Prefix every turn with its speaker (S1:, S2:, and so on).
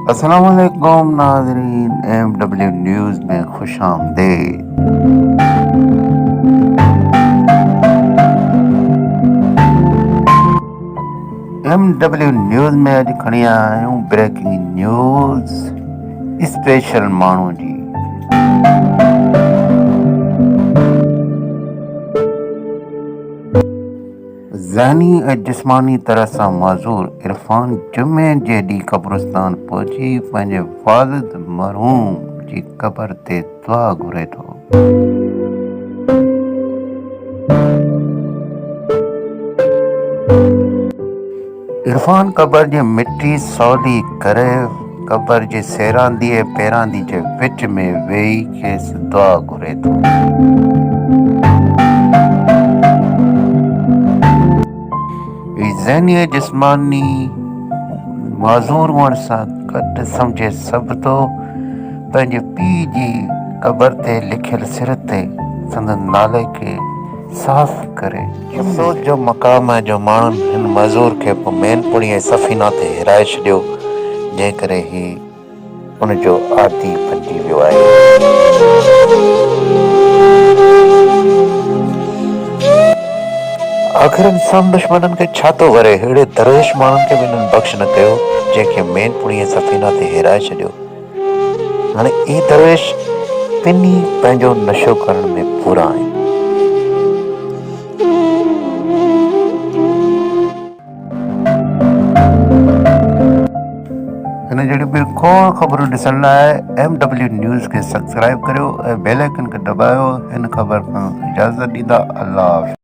S1: अस्सलाम वालेकुम नाज़रीन, MW न्यूज़ में खुश आमदीद। MW न्यूज़ में अॼु खणी आया आहियूं ब्रेकिंग न्यूज़ स्पेशल माण्हू जी। ज़हनी ऐं जिस्मानी तरह सां माज़ूर इरफान जुमे जे ॾींहुं क़ब्रिस्तान पहुची पंहिंजे वालिद मरहूम जी क़बर ते दुआ घुरे थो। इरफान क़बर जी मिटी सवली करे क़बर जे सेरांदी ऐं पेरांदी जे विच में वेही खेसि दुआ घुरे थो। ज़हनी ऐं जिस्मानी माज़ूर हुअण सां गॾु सम्झे सभु थो पंहिंजे पीउ जी क़बर ते लिखियल सिर ते संदनि नाले खे साफ़ करे अफ़सोस जो मक़ाम आहे जो माण्हुनि हिन मज़ूर खे पोइ मैनपुणी ऐं सफ़ीना ते हिराए छॾियो, जंहिं करे ही उनजो आदी बणिजी वियो आहे। आख़िर इंसान दुश्मननि खे छा थो करे, अहिड़े दरवेश माण्हुनि खे बि हिननि बख़्श न कयो जंहिंखे मैनपुणी ऐं सफ़ीना ते हिराए छॾियो। हाणे इहे दरवेश ॿिन्ही पंहिंजो नशो करण में पूरा आहिनि। हिन जहिड़ियूं ॿियूं खोड़ ख़बरूं ॾिसण लाइ MW न्यूज़ खे सब्सक्राइब करियो ऐं बेल आइकन खे दॿायो। हिन ख़बर खां इजाज़त ॾींदा। अल्लाह हाफ़िज़।